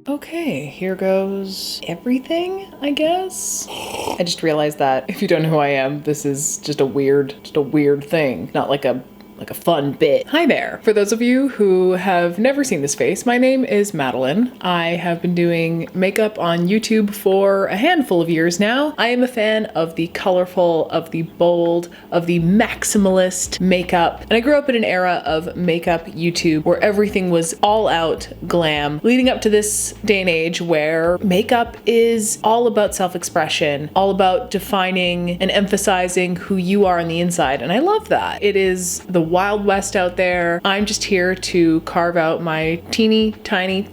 Okay, here goes everything, I guess. I just realized that if you don't know who I am, this is just a weird thing, not like a fun bit. Hi there. For those of you who have never seen this face, my name is Madelaide. I have been doing makeup on YouTube for a handful of years now. I am a fan of the colorful, of the bold, of the maximalist makeup. And I grew up in an era of makeup YouTube where everything was all out glam, leading up to this day and age where makeup is all about self-expression, all about defining and emphasizing who you are on the inside. And I love that. It is the Wild West out there. I'm just here to carve out my teeny tiny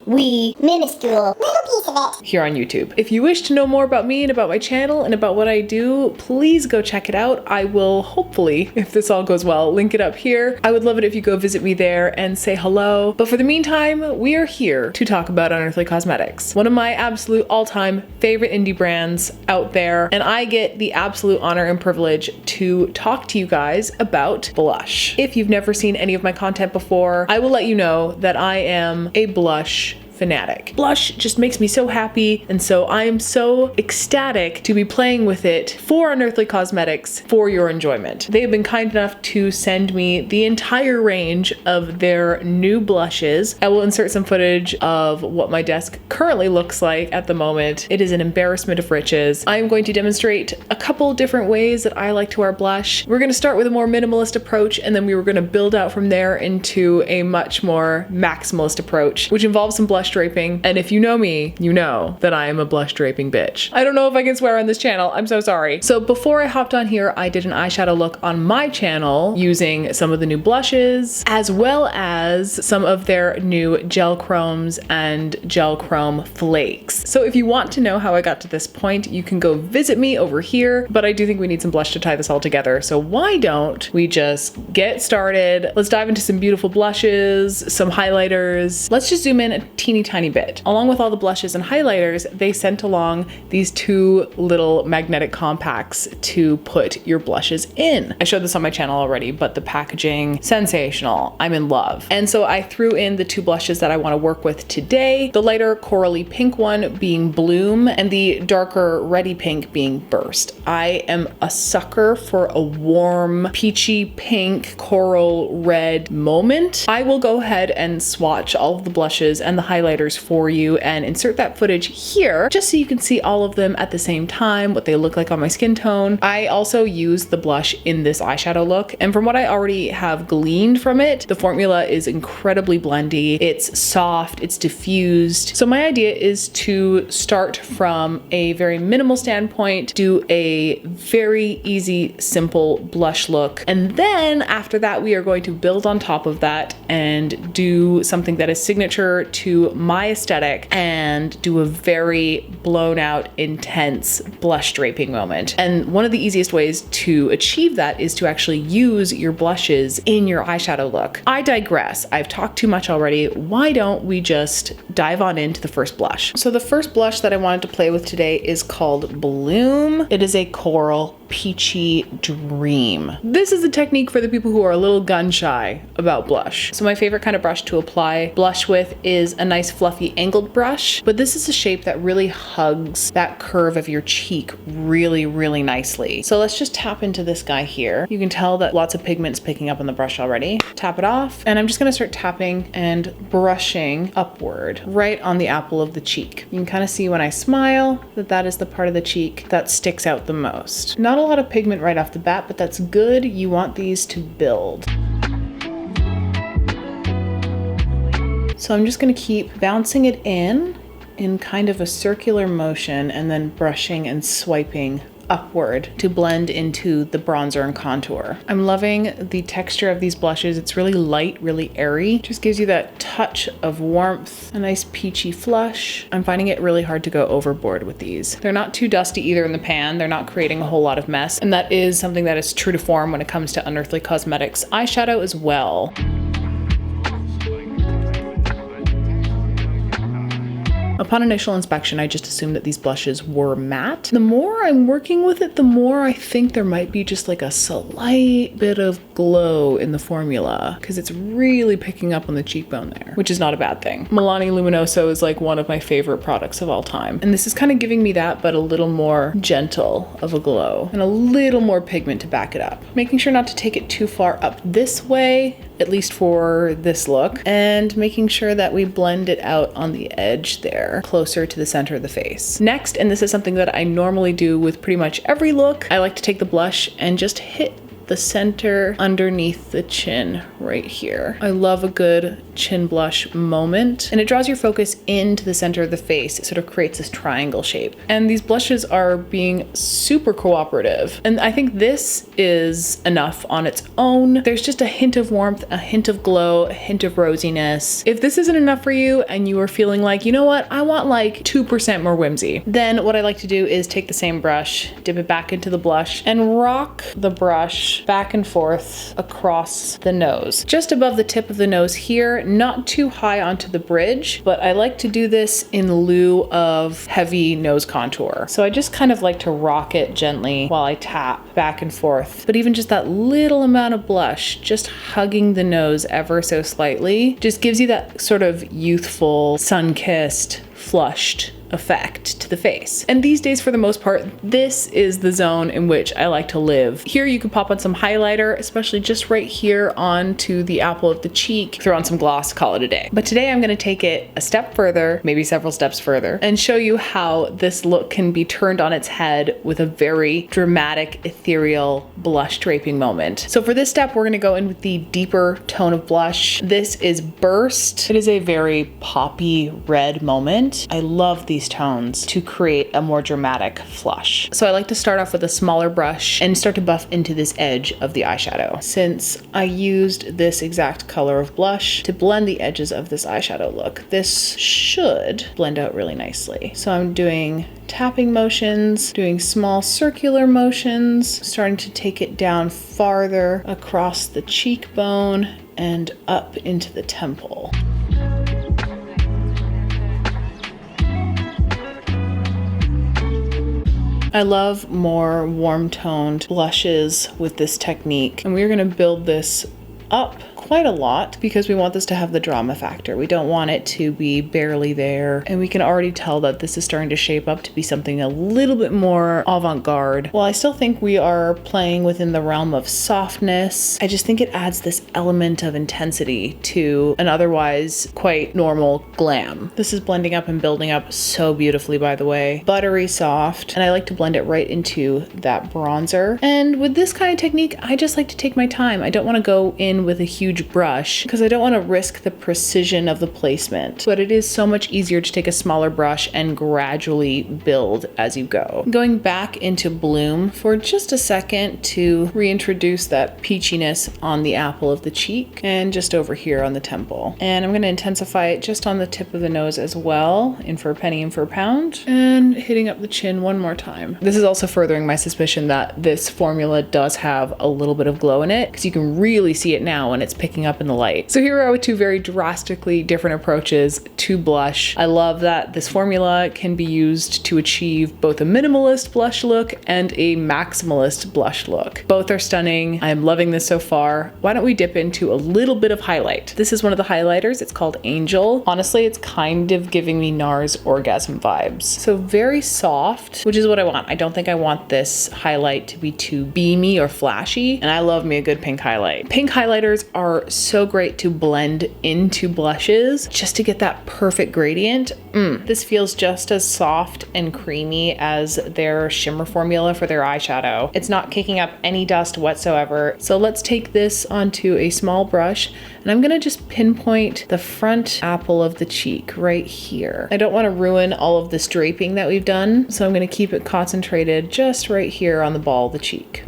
wee minuscule little piece of it here on YouTube. If you wish to know more about me and about my channel and about what I do, please go check it out. I will hopefully, if this all goes well, link it up here. I would love it if you go visit me there and say hello. But for the meantime, we are here to talk about Unearthly Cosmetics, one of my absolute all-time favorite indie brands out there, and I get the absolute honor and privilege to talk to you guys about blush. If you've never seen any of my content before, I will let you know that I am a blush fanatic. Blush just makes me so happy, and so I am so ecstatic to be playing with it for Unearthly Cosmetics for your enjoyment. They have been kind enough to send me the entire range of their new blushes. I will insert some footage of what my desk currently looks like at the moment. It is an embarrassment of riches. I am going to demonstrate a couple different ways that I like to wear blush. We're going to start with a more minimalist approach, and then we were going to build out from there into a much more maximalist approach, which involves some blush draping. And if you know me, you know that I am a blush draping bitch. I don't know if I can swear on this channel. I'm so sorry. So before I hopped on here, I did an eyeshadow look on my channel using some of the new blushes, as well as some of their new gel chromes and gel chrome flakes. So if you want to know how I got to this point, you can go visit me over here, but I do think we need some blush to tie this all together. So why don't we just get started? Let's dive into some beautiful blushes, some highlighters. Let's just zoom in a teeny tiny bit. Along with all the blushes and highlighters, they sent along these two little magnetic compacts to put your blushes in. I showed this on my channel already, but the packaging, sensational. I'm in love. And so I threw in the two blushes that I want to work with today, the lighter corally pink one being Bloom and the darker reddy pink being Burst. I am a sucker for a warm, peachy pink, coral red moment. I will go ahead and swatch all of the blushes and the highlighters for you and insert that footage here just so you can see all of them at the same time, what they look like on my skin tone. I also use the blush in this eyeshadow look, and from what I already have gleaned from it, the formula is incredibly blendy. It's soft, it's diffused. So my idea is to start from a very minimal standpoint, do a very easy, simple blush look, and then after that we are going to build on top of that and do something that is signature to my aesthetic and do a very blown out, intense blush draping moment. And one of the easiest ways to achieve that is to actually use your blushes in your eyeshadow look. I digress. I've talked too much already. Why don't we just dive on into the first blush? So the first blush that I wanted to play with today is called Bloom. It is a coral peachy dream. This is a technique for the people who are a little gun shy about blush. So my favorite kind of brush to apply blush with is a nice fluffy angled brush, but this is a shape that really hugs that curve of your cheek really, really nicely. So let's just tap into this guy here. You can tell that lots of pigment's picking up on the brush already. Tap it off, and I'm just gonna start tapping and brushing upward right on the apple of the cheek. You can kind of see when I smile that that is the part of the cheek that sticks out the most. Not a lot of pigment right off the bat, but that's good. You want these to build. So I'm just gonna keep bouncing it in kind of a circular motion and then brushing and swiping upward to blend into the bronzer and contour. I'm loving the texture of these blushes. It's really light, really airy. Just gives you that touch of warmth, a nice peachy flush. I'm finding it really hard to go overboard with these. They're not too dusty either in the pan. They're not creating a whole lot of mess. And that is something that is true to form when it comes to Unearthly Cosmetics eyeshadow as well. Upon initial inspection, I just assumed that these blushes were matte. The more I'm working with it, the more I think there might be just like a slight bit of glow in the formula, because it's really picking up on the cheekbone there, which is not a bad thing. Milani Luminoso is like one of my favorite products of all time. And this is kind of giving me that, but a little more gentle of a glow and a little more pigment to back it up. Making sure not to take it too far up this way, at least for this look, and making sure that we blend it out on the edge there, closer to the center of the face. Next, and this is something that I normally do with pretty much every look, I like to take the blush and just hit the center underneath the chin right here. I love a good chin blush moment, and it draws your focus into the center of the face. It sort of creates this triangle shape. And these blushes are being super cooperative. And I think this is enough on its own. There's just a hint of warmth, a hint of glow, a hint of rosiness. If this isn't enough for you and you are feeling like, you know what, I want like 2% more whimsy, then what I like to do is take the same brush, dip it back into the blush, and rock the brush back and forth across the nose. Just above the tip of the nose here, not too high onto the bridge, but I like to do this in lieu of heavy nose contour. So I just kind of like to rock it gently while I tap back and forth. But even just that little amount of blush, just hugging the nose ever so slightly, just gives you that sort of youthful, sun-kissed, flushed effect to the face. And these days, for the most part, this is the zone in which I like to live. Here you can pop on some highlighter, especially just right here onto the apple of the cheek, throw on some gloss, call it a day. But today I'm going to take it a step further, maybe several steps further, and show you how this look can be turned on its head with a very dramatic, ethereal blush draping moment. So for this step, we're going to go in with the deeper tone of blush. This is Burst. It is a very poppy red moment. I love these tones to create a more dramatic flush. So I like to start off with a smaller brush and start to buff into this edge of the eyeshadow. Since I used this exact color of blush to blend the edges of this eyeshadow look, this should blend out really nicely. So I'm doing tapping motions, doing small circular motions, starting to take it down farther across the cheekbone and up into the temple. I love more warm-toned blushes with this technique, and we're gonna build this up quite a lot because we want this to have the drama factor. We don't want it to be barely there, and we can already tell that this is starting to shape up to be something a little bit more avant-garde. While I still think we are playing within the realm of softness, I just think it adds this element of intensity to an otherwise quite normal glam. This is blending up and building up so beautifully, by the way. Buttery soft, and I like to blend it right into that bronzer. And with this kind of technique, I just like to take my time. I don't want to go in with a huge brush because I don't want to risk the precision of the placement, but it is so much easier to take a smaller brush and gradually build as you go. Going back into Bloom for just a second to reintroduce that peachiness on the apple of the cheek and just over here on the temple. And I'm going to intensify it just on the tip of the nose as well, in for a penny, in for a pound, and hitting up the chin one more time. This is also furthering my suspicion that this formula does have a little bit of glow in it, because you can really see it now when it's picking up in the light. So here we are with two very drastically different approaches to blush. I love that this formula can be used to achieve both a minimalist blush look and a maximalist blush look. Both are stunning. I'm loving this so far. Why don't we dip into a little bit of highlight? This is one of the highlighters. It's called Angel. Honestly, it's kind of giving me NARS Orgasm vibes. So very soft, which is what I want. I don't think I want this highlight to be too beamy or flashy, and I love me a good pink highlight. Pink highlighters are so great to blend into blushes just to get that perfect gradient. This feels just as soft and creamy as their shimmer formula for their eyeshadow. It's not kicking up any dust whatsoever. So let's take this onto a small brush, and I'm gonna just pinpoint the front apple of the cheek right here. I don't want to ruin all of this draping that we've done, so I'm gonna keep it concentrated just right here on the ball of the cheek.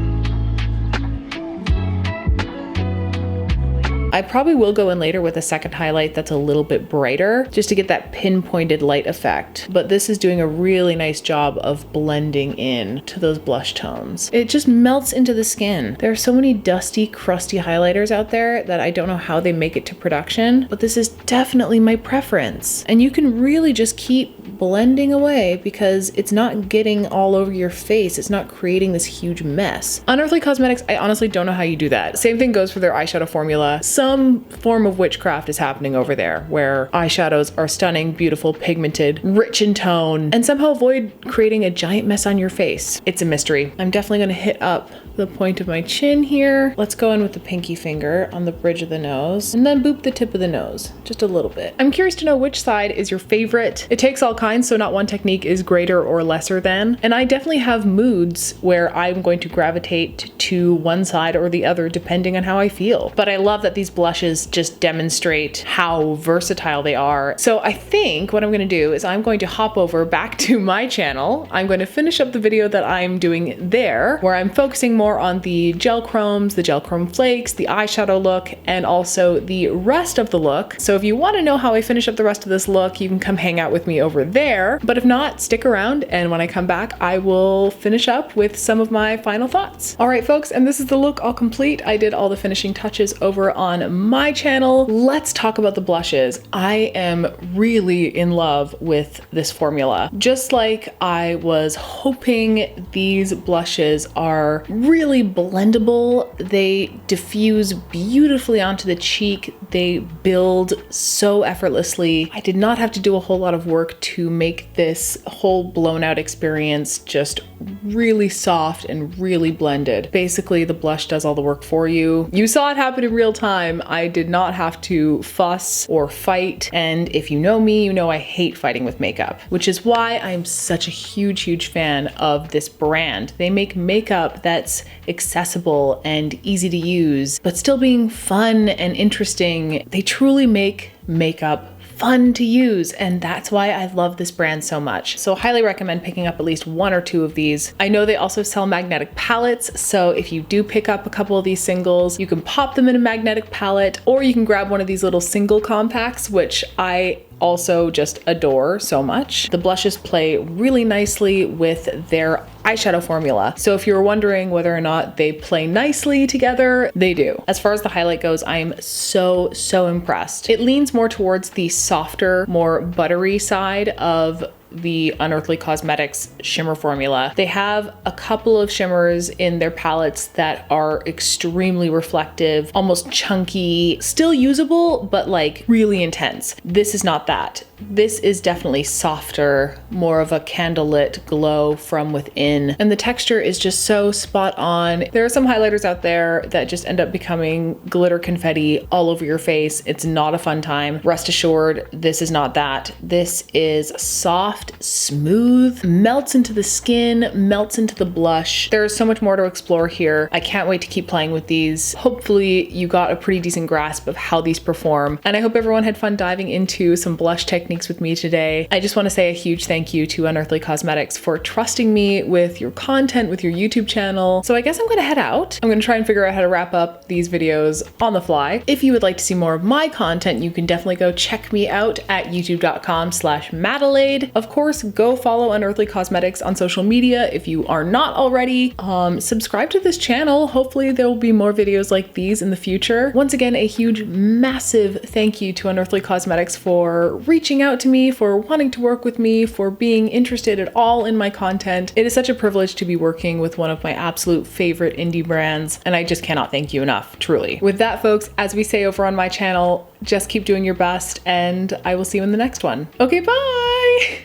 I probably will go in later with a second highlight that's a little bit brighter just to get that pinpointed light effect. But this is doing a really nice job of blending in to those blush tones. It just melts into the skin. There are so many dusty, crusty highlighters out there that I don't know how they make it to production, but this is definitely my preference. And you can really just keep blending away because it's not getting all over your face. It's not creating this huge mess. Unearthly Cosmetics, I honestly don't know how you do that. Same thing goes for their eyeshadow formula. Some form of witchcraft is happening over there where eyeshadows are stunning, beautiful, pigmented, rich in tone, and somehow avoid creating a giant mess on your face. It's a mystery. I'm definitely gonna hit up the point of my chin here. Let's go in with the pinky finger on the bridge of the nose and then boop the tip of the nose just a little bit. I'm curious to know which side is your favorite. It takes all kinds, so not one technique is greater or lesser than. And I definitely have moods where I'm going to gravitate to one side or the other depending on how I feel. But I love that these blushes just demonstrate how versatile they are. So I think what I'm gonna do is I'm going to hop over back to my channel. I'm going to finish up the video that I'm doing there, where I'm focusing more on the gel chromes, the gel chrome flakes, the eyeshadow look, and also the rest of the look. So if you want to know how I finish up the rest of this look, you can come hang out with me over there. But if not, stick around, and when I come back, I will finish up with some of my final thoughts. All right, folks, and this is the look all complete. I did all the finishing touches over on my channel. Let's talk about the blushes. I am really in love with this formula. Just like I was hoping, these blushes are really blendable. They diffuse beautifully onto the cheek. They build so effortlessly. I did not have to do a whole lot of work to make this whole blown out experience just really soft and really blended. Basically, the blush does all the work for you. You saw it happen in real time. I did not have to fuss or fight. And if you know me, you know I hate fighting with makeup, which is why I'm such a huge fan of this brand. They make makeup that's accessible and easy to use, but still being fun and interesting. They truly make makeup fun to use, and that's why I love this brand so much. So highly recommend picking up at least one or two of these. I know they also sell magnetic palettes, so if you do pick up a couple of these singles, you can pop them in a magnetic palette, or you can grab one of these little single compacts, which I also just adore so much. The blushes play really nicely with their eyeshadow formula. So if you were wondering whether or not they play nicely together, they do. As far as the highlight goes, I'm so impressed. It leans more towards the softer, more buttery side of the Unearthly Cosmetics shimmer formula. They have a couple of shimmers in their palettes that are extremely reflective, almost chunky, still usable, but like really intense. This is not that. This is definitely softer, more of a candlelit glow from within. And the texture is just so spot on. There are some highlighters out there that just end up becoming glitter confetti all over your face. It's not a fun time. Rest assured, this is not that. This is soft, smooth, melts into the skin, melts into the blush. There's so much more to explore here. I can't wait to keep playing with these. Hopefully you got a pretty decent grasp of how these perform. And I hope everyone had fun diving into some blush techniques with me today. I just want to say a huge thank you to Unearthly Cosmetics for trusting me with your content, with your YouTube channel. So I guess I'm going to head out. I'm going to try and figure out how to wrap up these videos on the fly. If you would like to see more of my content, you can definitely go check me out at youtube.com/Madelaide. Of course, go follow Unearthly Cosmetics on social media if you are not already. Subscribe to this channel. Hopefully there will be more videos like these in the future. Once again, a huge, massive thank you to Unearthly Cosmetics for reaching out to me, for wanting to work with me, for being interested at all in my content. It is such a privilege to be working with one of my absolute favorite indie brands, and I just cannot thank you enough, truly. With that, folks, as we say over on my channel, just keep doing your best, and I will see you in the next one. Okay, bye!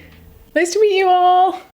Nice to meet you all!